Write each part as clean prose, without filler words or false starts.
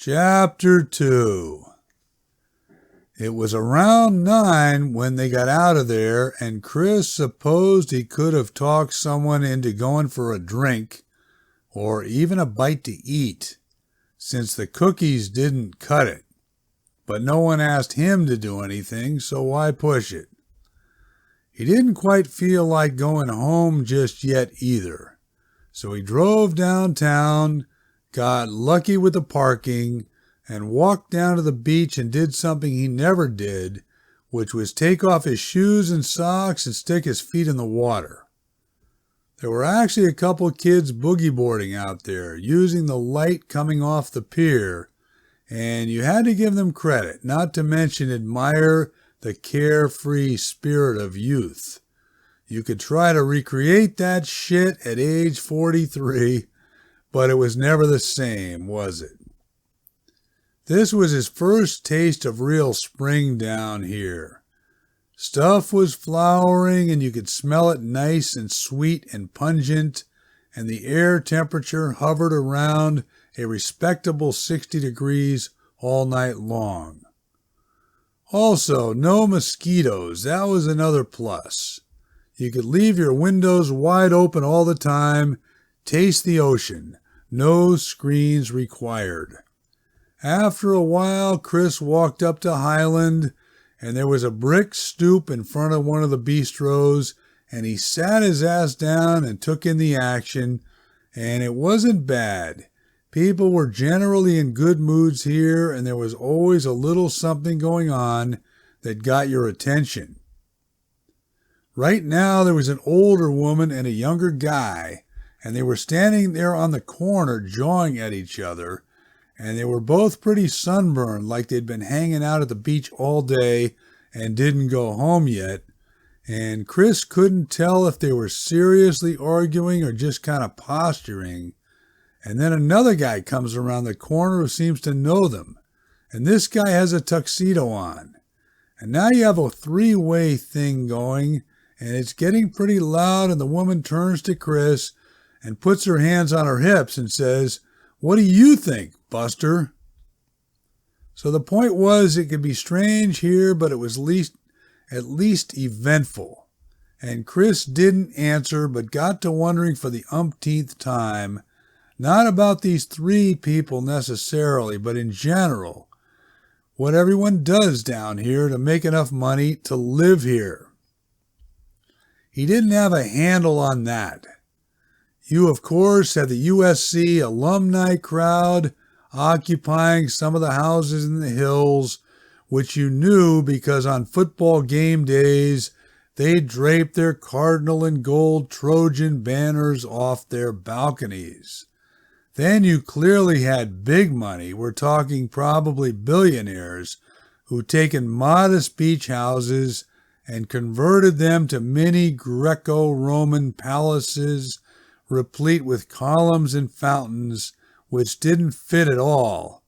Chapter 2. It was around 9 when they got out of there, and Chris supposed he could have talked someone into going for a drink or even a bite to eat, since the cookies didn't cut it. But no one asked him to do anything, so why push it? He didn't quite feel like going home just yet either, so he drove downtown, got lucky with the parking, and walked down to the beach and did something he never did, which was take off his shoes and socks and stick his feet in the water. There were actually a couple kids boogie boarding out there, using the light coming off the pier, and you had to give them credit, not to mention admire the carefree spirit of youth. You could try to recreate that shit at age 43, but it was never the same, was it? This was his first taste of real spring down here. Stuff was flowering, and you could smell it nice and sweet and pungent, and the air temperature hovered around a respectable 60 degrees all night long. Also, no mosquitoes. That was another plus. You could leave your windows wide open all the time, taste the ocean. No screens required. After a while, Chris walked up to Highland, and there was a brick stoop in front of one of the bistros, and he sat his ass down and took in the action, and it wasn't bad. People were generally in good moods here, and there was always a little something going on that got your attention. Right now, there was an older woman and a younger guy, and they were standing there on the corner jawing at each other, and they were both pretty sunburned, like they'd been hanging out at the beach all day and didn't go home yet, and Chris couldn't tell if they were seriously arguing or just kind of posturing. And then another guy comes around the corner who seems to know them, and this guy has a tuxedo on. And now you have a three-way thing going, and it's getting pretty loud, and the woman turns to Chris and puts her hands on her hips and says, "What do you think, Buster?" So the point was, it could be strange here, but it was at least eventful. And Chris didn't answer, but got to wondering for the umpteenth time, not about these three people necessarily, but in general, what everyone does down here to make enough money to live here. He didn't have a handle on that. You, of course, had the USC alumni crowd occupying some of the houses in the hills, which you knew because on football game days, they draped their cardinal and gold Trojan banners off their balconies. Then you clearly had big money. We're talking probably billionaires who'd taken modest beach houses and converted them to mini Greco-Roman palaces replete with columns and fountains, which didn't fit at all.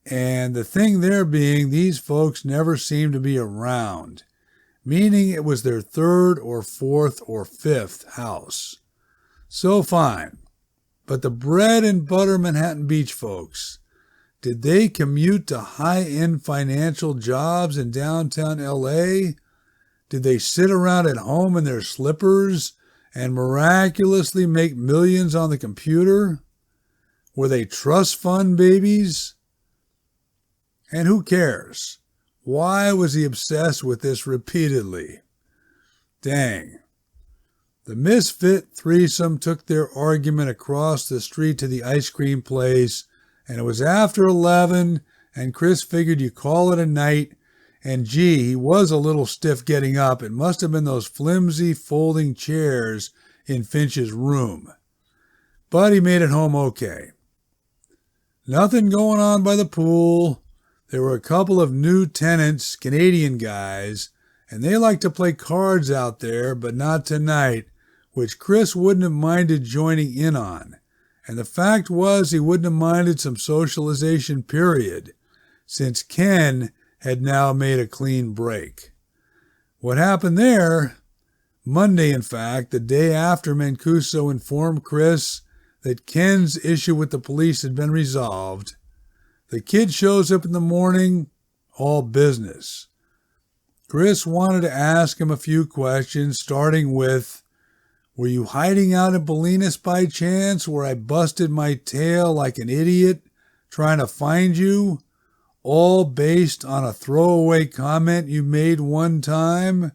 And the thing there being, these folks never seemed to be around, meaning it was their third or fourth or fifth house. So fine. But the bread and butter Manhattan Beach folks, did they commute to high-end financial jobs in downtown LA? Did they sit around at home in their slippers and miraculously make millions on the computer? Were they trust fund babies? And who cares? Why was he obsessed with this repeatedly? Dang. The misfit threesome took their argument across the street to the ice cream place, and it was after 11, and Chris figured you call it a night, and gee, he was a little stiff getting up. It must have been those flimsy folding chairs in Finch's room. But he made it home okay. Nothing going on by the pool. There were a couple of new tenants, Canadian guys, and they like to play cards out there, but not tonight, which Chris wouldn't have minded joining in on. And the fact was, he wouldn't have minded some socialization period, since Ken had now made a clean break. What happened there? Monday, in fact, the day after Mancuso informed Chris that Ken's issue with the police had been resolved, The kid shows up in the morning, all business. Chris wanted to ask him a few questions, starting with, "Were you hiding out in Bolinas by chance where I busted my tail like an idiot trying to find you, all based on a throwaway comment you made one time?"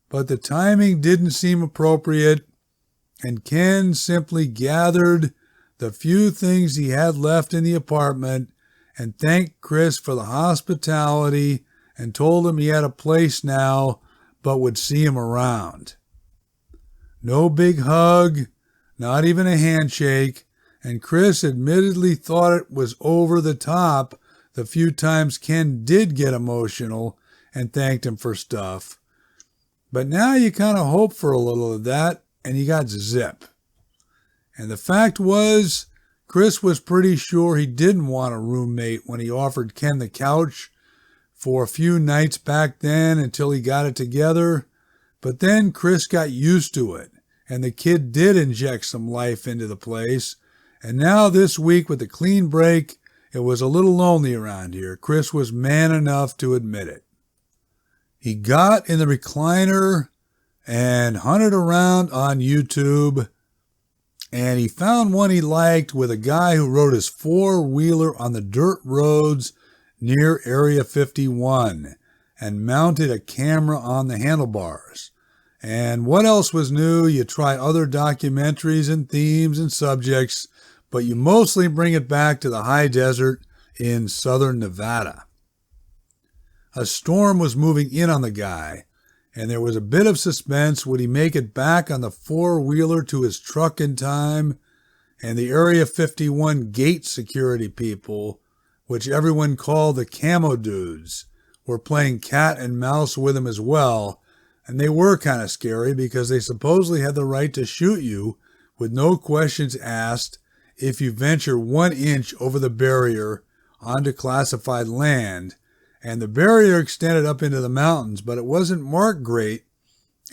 But the timing didn't seem appropriate, and Ken simply gathered the few things he had left in the apartment and thanked Chris for the hospitality and told him he had a place now but would see him around. No big hug, not even a handshake, and Chris admittedly thought it was over the top the few times Ken did get emotional and thanked him for stuff. But now you kind of hope for a little of that, and you got zip. And the fact was, Chris was pretty sure he didn't want a roommate when he offered Ken the couch for a few nights back then until he got it together. But then Chris got used to it, and the kid did inject some life into the place. And now this week with the clean break, it was a little lonely around here. Chris was man enough to admit it. He got in the recliner and hunted around on YouTube, and he found one he liked with a guy who rode his four-wheeler on the dirt roads near Area 51 and mounted a camera on the handlebars. And what else was new? You try other documentaries and themes and subjects, but you mostly bring it back to the high desert in southern Nevada. A storm was moving in on the guy, and there was a bit of suspense. Would he make it back on the four-wheeler to his truck in time? And the Area 51 gate security people, which everyone called the camo dudes, were playing cat and mouse with him as well, and they were kind of scary because they supposedly had the right to shoot you with no questions asked if you venture 1 inch over the barrier onto classified land. And the barrier extended up into the mountains, but it wasn't marked great,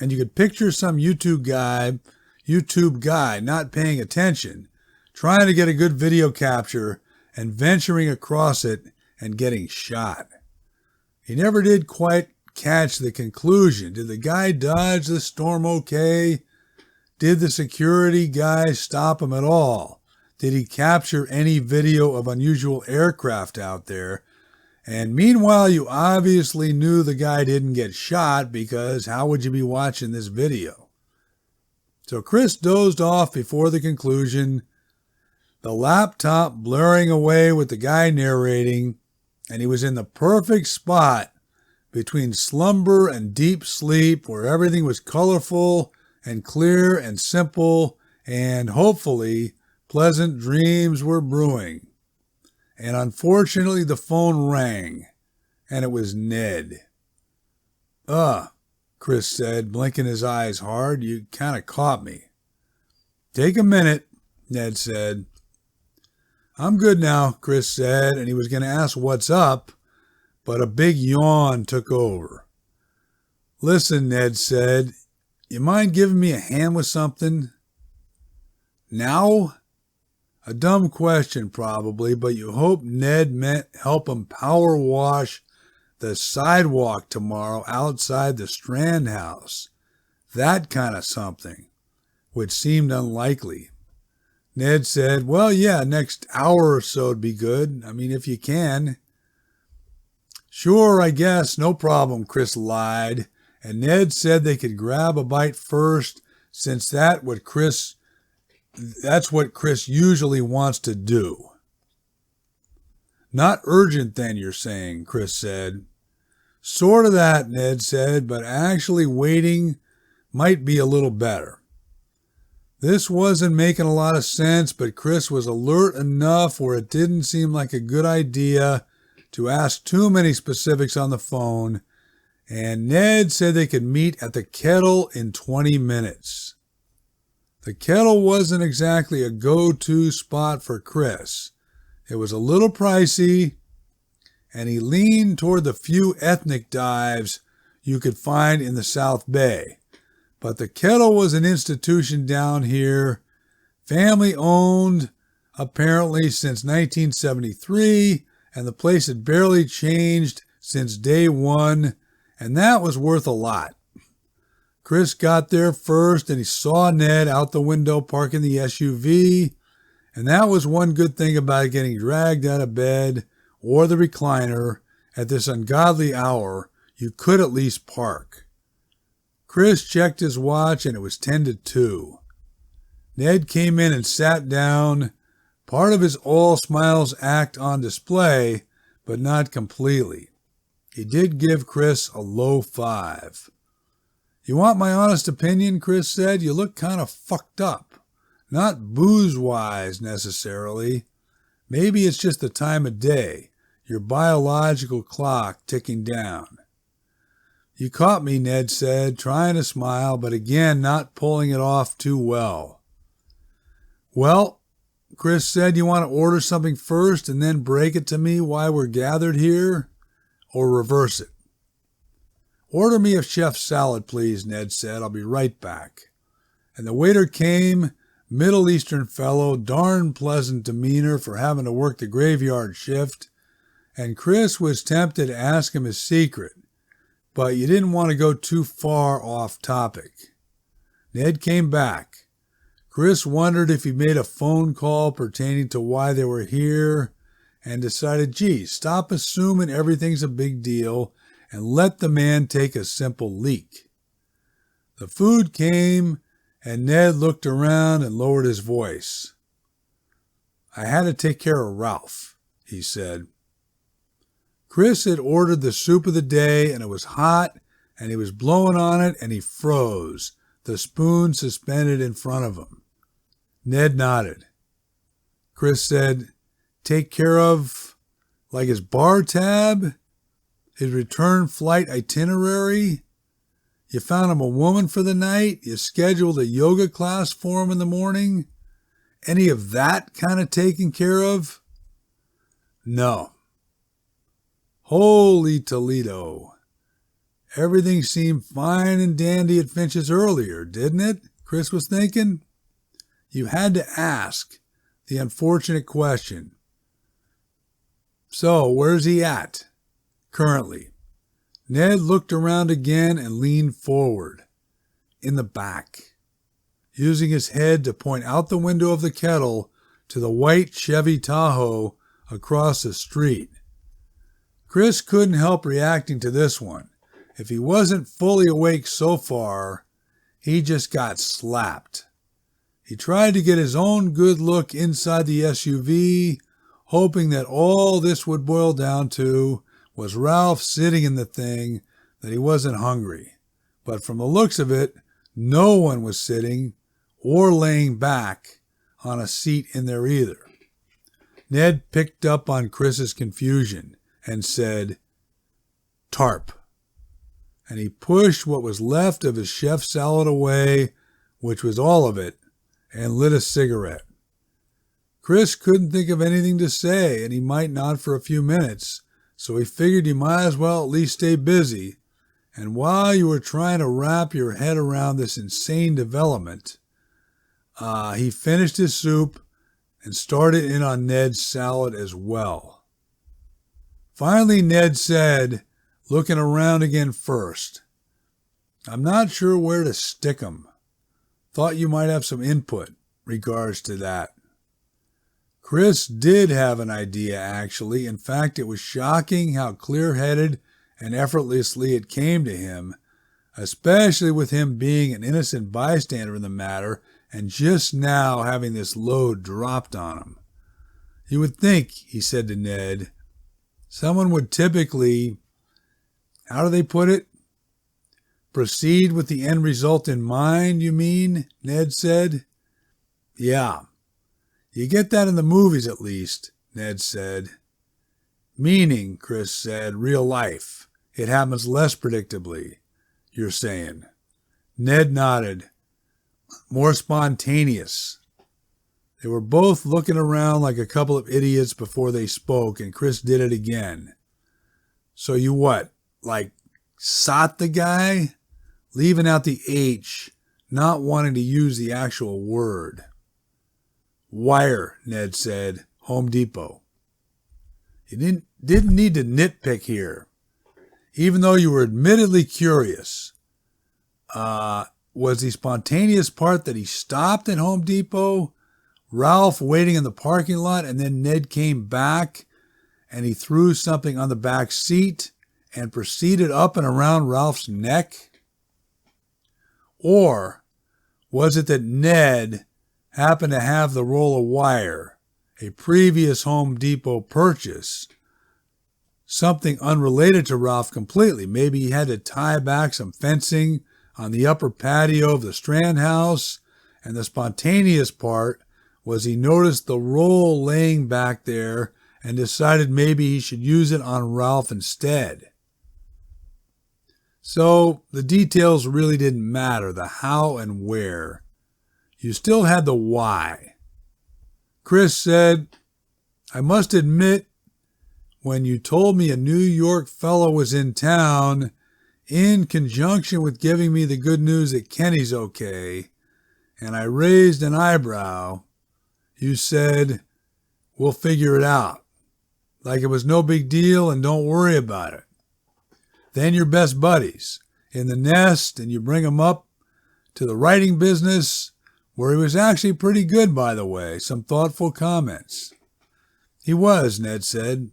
and you could picture some YouTube guy not paying attention, trying to get a good video capture and venturing across it and getting shot. He never did quite catch the conclusion. Did the guy dodge the storm okay? Did the security guy stop him at all? Did he capture any video of unusual aircraft out there? And meanwhile, you obviously knew the guy didn't get shot, because how would you be watching this video? So Chris dozed off before the conclusion, the laptop blaring away with the guy narrating, and he was in the perfect spot between slumber and deep sleep, where everything was colorful and clear and simple, and hopefully pleasant dreams were brewing. And unfortunately, the phone rang, and it was Ned. Chris said, blinking his eyes hard. "You kind of caught me." "Take a minute," Ned said. "I'm good now," Chris said, and he was going to ask what's up, but a big yawn took over. "Listen," Ned said, "you mind giving me a hand with something?" "Now?" A dumb question, probably, but you hope Ned meant help him power wash the sidewalk tomorrow outside the Strand house. That kind of something, which seemed unlikely. Ned said, "Well, yeah, next hour or so would be good. I mean, if you can." "Sure, I guess, no problem," Chris lied, and Ned said they could grab a bite first, since that's what Chris usually wants to do. "Not urgent then, you're saying," Chris said. "Sort of that," Ned said, "but actually waiting might be a little better." This wasn't making a lot of sense, but Chris was alert enough where it didn't seem like a good idea to ask too many specifics on the phone, and Ned said they could meet at the Kettle in 20 minutes. The Kettle wasn't exactly a go-to spot for Chris. It was a little pricey, and he leaned toward the few ethnic dives you could find in the South Bay. But the Kettle was an institution down here, family-owned, apparently since 1973, and the place had barely changed since day one, and that was worth a lot. Chris got there first, and he saw Ned out the window parking the SUV, and that was one good thing about getting dragged out of bed or the recliner at this ungodly hour. You could at least park. Chris checked his watch, and it was 10 to 2. Ned came in and sat down, part of his all smiles act on display, but not completely. He did give Chris a low 5. "You want my honest opinion?" Chris said. "You look kind of fucked up. Not booze-wise necessarily. Maybe it's just the time of day, your biological clock ticking down." "You caught me," Ned said, trying to smile, but again not pulling it off too well. "Well," Chris said, "you want to order something first and then break it to me why we're gathered here? Or reverse it?" "Order me a chef salad, please," Ned said. "I'll be right back." And the waiter came, Middle Eastern fellow, darn pleasant demeanor for having to work the graveyard shift, and Chris was tempted to ask him his secret, but you didn't want to go too far off topic. Ned came back. Chris wondered if he made a phone call pertaining to why they were here, and decided, geez, stop assuming everything's a big deal and let the man take a simple leak. The food came, and Ned looked around and lowered his voice. "I had to take care of Ralph," he said. Chris had ordered the soup of the day, and it was hot, and he was blowing on it, and he froze, the spoon suspended in front of him. Ned nodded. Chris said, "Take care of, like his bar tab? His return flight itinerary? You found him a woman for the night? You scheduled a yoga class for him in the morning? Any of that kind of taken care of?" "No." Holy Toledo. Everything seemed fine and dandy at Finch's earlier, didn't it? Chris was thinking. You had to ask the unfortunate question. So, where's he at? Currently. Ned looked around again and leaned forward. In the back. Using his head to point out the window of the kettle to the white Chevy Tahoe across the street. Chris couldn't help reacting to this one. If he wasn't fully awake so far, he just got slapped. He tried to get his own good look inside the SUV, hoping that all this would boil down to was Ralph sitting in the thing, that he wasn't hungry. But from the looks of it, no one was sitting or laying back on a seat in there either. Ned picked up on Chris's confusion and said, "Tarp." And he pushed what was left of his chef salad away, which was all of it, and lit a cigarette. Chris couldn't think of anything to say, and he might not for a few minutes, so he figured you might as well at least stay busy. And while you were trying to wrap your head around this insane development, he finished his soup and started in on Ned's salad as well. Finally, Ned said, looking around again first, "I'm not sure where to stick 'em. Thought you might have some input regards to that." Chris did have an idea, actually. In fact, it was shocking how clear-headed and effortlessly it came to him, especially with him being an innocent bystander in the matter and just now having this load dropped on him. "You would think," he said to Ned, "someone would typically, how do they put it? Proceed with the end result in mind, you mean?" Ned said. "Yeah. You get that in the movies at least," Ned said. "Meaning," Chris said, "real life. It happens less predictably, you're saying." Ned nodded. "More spontaneous." They were both looking around like a couple of idiots before they spoke, and Chris did it again. "So you what, like, sot the guy?" Leaving out the H, not wanting to use the actual word. Wire, Ned said. Home Depot. You didn't need to nitpick here, even though you were admittedly curious. Was the spontaneous part that he stopped at Home Depot, Ralph waiting in the parking lot, and then Ned came back and he threw something on the back seat and proceeded up and around Ralph's neck? Or was it that Ned happened to have the roll of wire, a previous Home Depot purchase, something unrelated to Ralph completely? Maybe he had to tie back some fencing on the upper patio of the Strand house, and the spontaneous part was he noticed the roll laying back there and decided maybe he should use it on Ralph instead. So the details really didn't matter, the how and where. You still had the why. Chris said, I must admit, when you told me a New York fellow was in town, in conjunction with giving me the good news that Kenny's okay, and I raised an eyebrow, you said, we'll figure it out. Like it was no big deal and don't worry about it. Then you're best buddies in the nest and you bring him up to the writing business, where he was actually pretty good, by the way. Some thoughtful comments. He was, Ned said.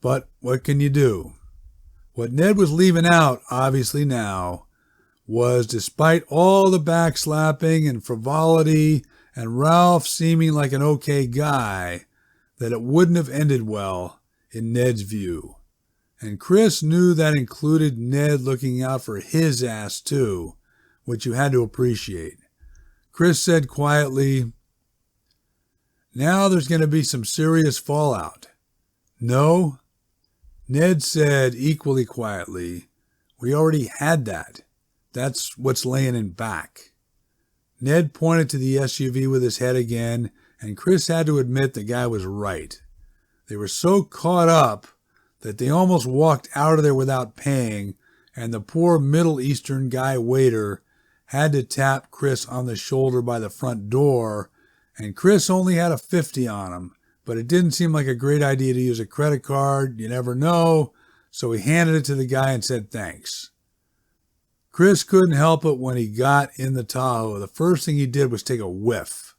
But what can you do? What Ned was leaving out, obviously now, was despite all the backslapping and frivolity and Ralph seeming like an okay guy, that it wouldn't have ended well in Ned's view. And Chris knew that included Ned looking out for his ass too, which you had to appreciate. Chris said quietly, now there's going to be some serious fallout. No? Ned said equally quietly, we already had that. That's what's laying in back. Ned pointed to the SUV with his head again, and Chris had to admit the guy was right. They were so caught up that they almost walked out of there without paying, and the poor Middle Eastern guy waiter had to tap Chris on the shoulder by the front door, and Chris only had a 50 on him, but it didn't seem like a great idea to use a credit card. You never know, so he handed it to the guy and said thanks. Chris couldn't help it when he got in the Tahoe. The first thing he did was take a whiff.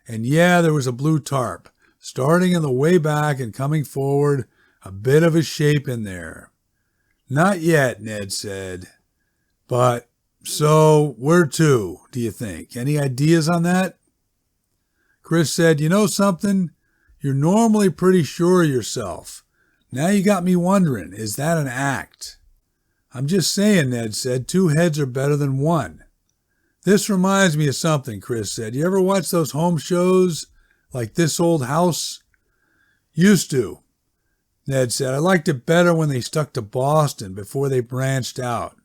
And yeah, there was a blue tarp, starting in the way back and coming forward, a bit of a shape in there. Not yet, Ned said. But, so, where to, do you think? Any ideas on that? Chris said, you know something? You're normally pretty sure of yourself. Now you got me wondering, is that an act? I'm just saying, Ned said, 2 heads are better than 1. This reminds me of something, Chris said. You ever watch those home shows like This Old House? Used to, Ned said. I liked it better when they stuck to Boston before they branched out.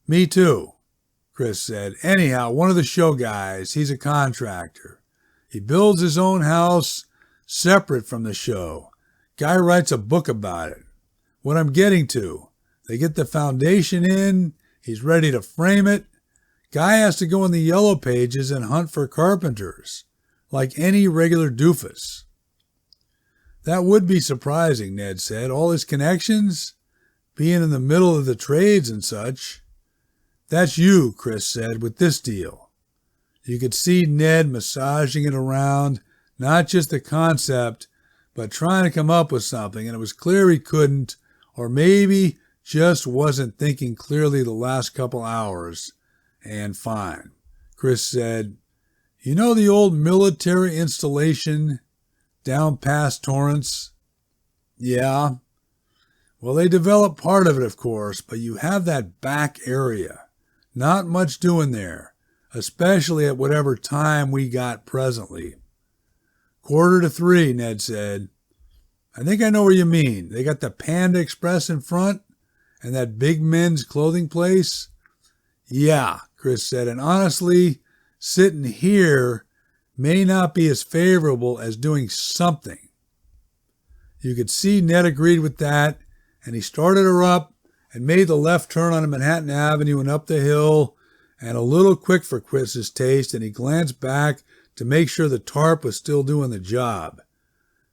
Me too, Chris said. Anyhow, one of the show guys, he's a contractor. He builds his own house separate from the show. Guy writes a book about it. What I'm getting to, they get the foundation in, he's ready to frame it. Guy has to go in the yellow pages and hunt for carpenters, like any regular doofus. That would be surprising, Ned said. All his connections, being in the middle of the trades and such. That's you, Chris said, with this deal. You could see Ned massaging it around, not just the concept, but trying to come up with something, and it was clear he couldn't, or maybe just wasn't thinking clearly the last couple hours. And fine. Chris said, you know the old military installation down past Torrance? Yeah. Well, they developed part of it, of course, but you have that back area. Not much doing there, especially at whatever time we got presently. 2:45, Ned said. I think I know where you mean. They got the Panda Express in front and that big men's clothing place? Yeah, Chris said, and honestly, sitting here may not be as favorable as doing something. You could see Ned agreed with that, and he started her up and made the left turn on Manhattan Avenue and up the hill, and a little quick for Chris's taste, and he glanced back to make sure the tarp was still doing the job.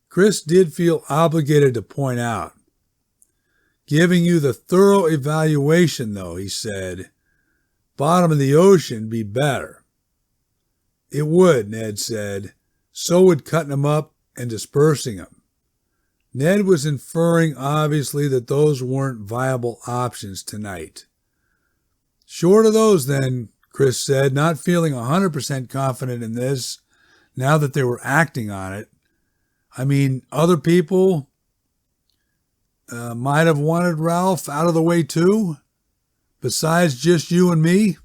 Chris did feel obligated to point out. Giving you the thorough evaluation, though, he said. Bottom of the ocean be better. It would, Ned said. So would cutting them up and dispersing them. Ned was inferring, obviously, that those weren't viable options tonight. Short of those, then, Chris said, not feeling 100% confident in this now that they were acting on it. I mean, other people might have wanted Ralph out of the way too, besides just you and me.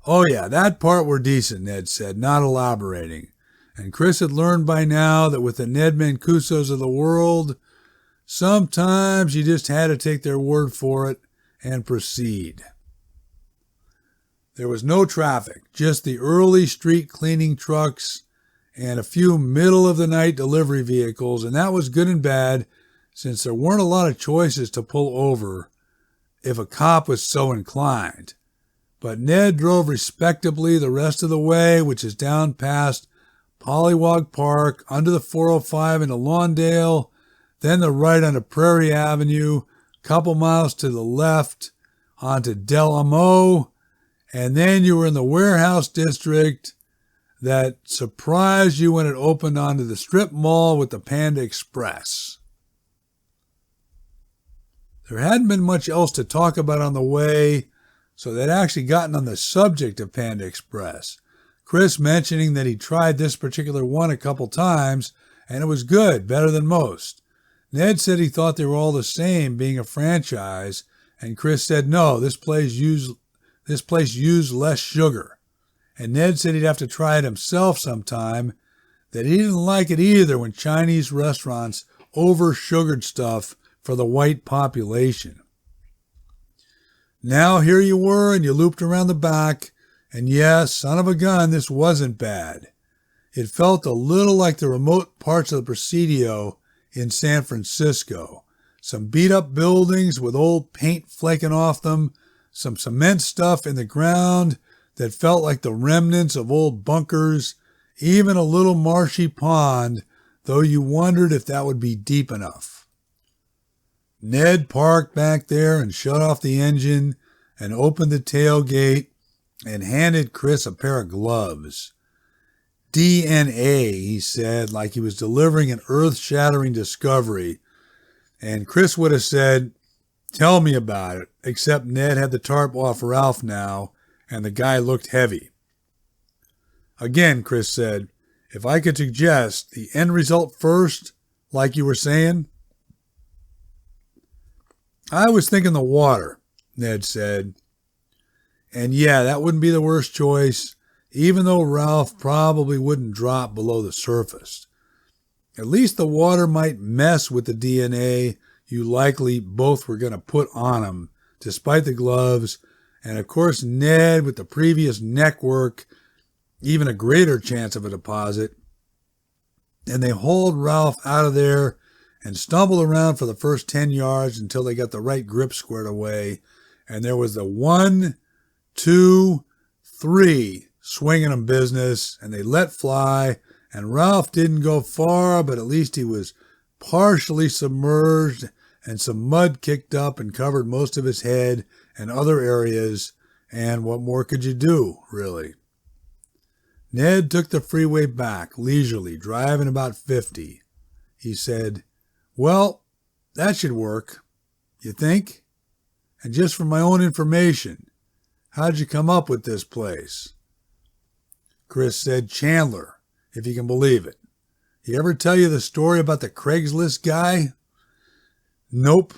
Oh yeah, that part were decent, Ned said, not elaborating. And Chris had learned by now that with the Ned Mancusos of the world, sometimes you just had to take their word for it and proceed. There was no traffic, just the early street cleaning trucks and a few middle-of-the-night delivery vehicles, and that was good and bad since there weren't a lot of choices to pull over if a cop was so inclined. But Ned drove respectably the rest of the way, which is down past Pollywog Park, under the 405 into Lawndale, then the right onto Prairie Avenue, a couple miles to the left onto Del Amo, and then you were in the warehouse district that surprised you when it opened onto the strip mall with the Panda Express. There hadn't been much else to talk about on the way, so they'd actually gotten on the subject of Panda Express. Chris mentioning that he tried this particular one a couple times, and it was good, better than most. Ned said he thought they were all the same, being a franchise, and Chris said no, this place used less sugar. And Ned said he'd have to try it himself sometime, that he didn't like it either when Chinese restaurants over-sugared stuff for the white population. Now here you were, and you looped around the back, and yes, son of a gun, this wasn't bad. It felt a little like the remote parts of the Presidio in San Francisco. Some beat-up buildings with old paint flaking off them, some cement stuff in the ground that felt like the remnants of old bunkers, even a little marshy pond, though you wondered if that would be deep enough. Ned parked back there and shut off the engine and opened the tailgate and handed Chris a pair of gloves. DNA, he said, like he was delivering an earth-shattering discovery, and Chris would have said, tell me about it, except Ned had the tarp off Ralph now, and the guy looked heavy. Again, Chris said, if I could suggest the end result first, like you were saying. I was thinking the water, Ned said. And yeah, that wouldn't be the worst choice, even though Ralph probably wouldn't drop below the surface. At least the water might mess with the DNA you likely both were going to put on him, despite the gloves. And of course, Ned, with the previous neck work, even a greater chance of a deposit. And they hauled Ralph out of there and stumbled around for the first 10 yards until they got the right grip squared away. And there was the 1, 2, 3 swinging them business, and they let fly. And Ralph didn't go far, but at least he was partially submerged, and some mud kicked up and covered most of his head and other areas, and what more could you do, really? Ned took the freeway back, leisurely, driving about 50. He said, well, that should work. You think? And just for my own information, how'd you come up with this place? Chris said, Chandler, if you can believe it. He ever tell you the story about the Craigslist guy? Nope.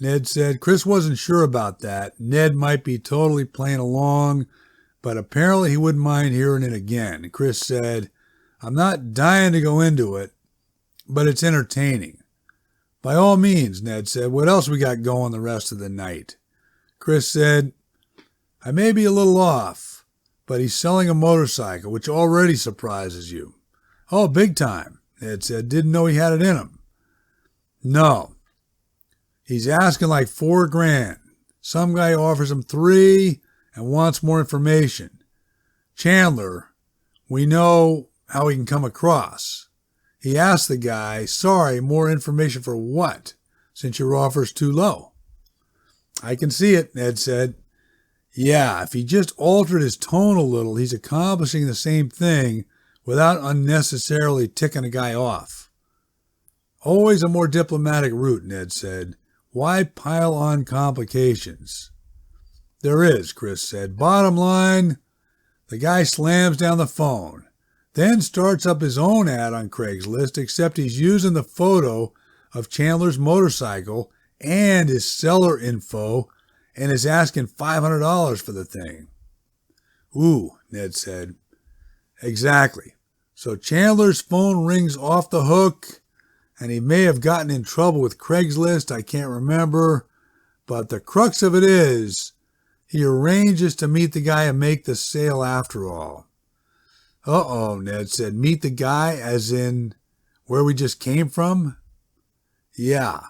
Ned said Chris wasn't sure about that. Ned might be totally playing along, but apparently he wouldn't mind hearing it again. Chris said, I'm not dying to go into it, but it's entertaining. By all means, Ned said. What else we got going the rest of the night? Chris said, I may be a little off, but he's selling a motorcycle, which already surprises you. Oh, big time, Ned said. Didn't know he had it in him. No. He's asking like $4,000. Some guy offers him $3,000 and wants more information. Chandler, We know how he can come across. He asked the guy, sorry, more information for what, since your offer's too low? I can see it, Ned said. Yeah, if he just altered his tone a little, he's accomplishing the same thing without unnecessarily ticking a guy off. Always a more diplomatic route, Ned said. Why pile on complications? There is, Chris said. Bottom line, the guy slams down the phone, then starts up his own ad on Craigslist, except he's using the photo of Chandler's motorcycle and his seller info and is asking $500 for the thing. Ooh, Ned said. Exactly. So Chandler's phone rings off the hook, and he may have gotten in trouble with Craigslist, I can't remember, but the crux of it is he arranges to meet the guy and make the sale after all. Uh-oh, Ned said. Meet the guy as in where we just came from? Yeah,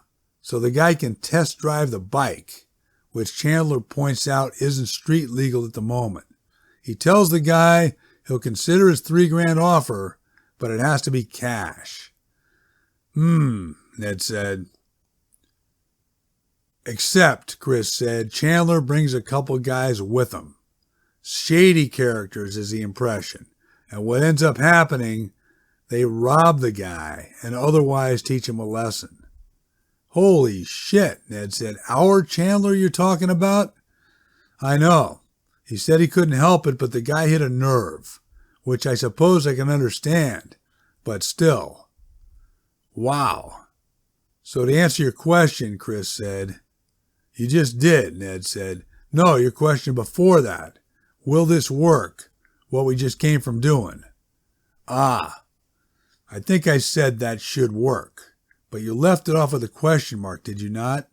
so the guy can test drive the bike, which Chandler points out isn't street legal at the moment. He tells the guy he'll consider his $3,000 offer, but it has to be cash. Ned said. Except, Chris said, Chandler brings a couple guys with him. Shady characters is the impression. And what ends up happening, they rob the guy and otherwise teach him a lesson. Holy shit, Ned said. Our Chandler you're talking about? I know. He said he couldn't help it, but the guy hit a nerve, which I suppose I can understand, but still. Wow. So to answer your question, Chris said. You just did, Ned said. No, your question before that. Will this work? What we just came from doing. Ah, I think I said that should work. But you left it off with a question mark, did you not?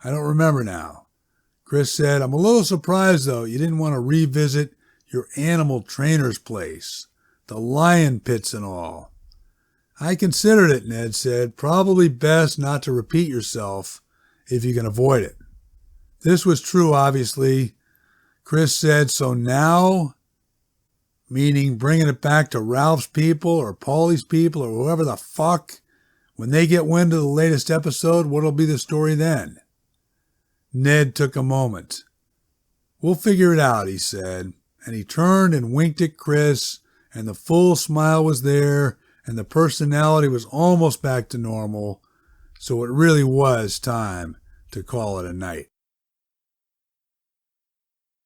I don't remember now. Chris said, I'm a little surprised, though, you didn't want to revisit your animal trainer's place. The lion pits and all. I considered it, Ned said. Probably best not to repeat yourself if you can avoid it. This was true, obviously. Chris said, so now, meaning bringing it back to Ralph's people or Paulie's people or whoever the fuck, when they get wind of the latest episode, what'll be the story then? Ned took a moment. We'll figure it out, he said, and he turned and winked at Chris, and the full smile was there, and the personality was almost back to normal, so it really was time to call it a night.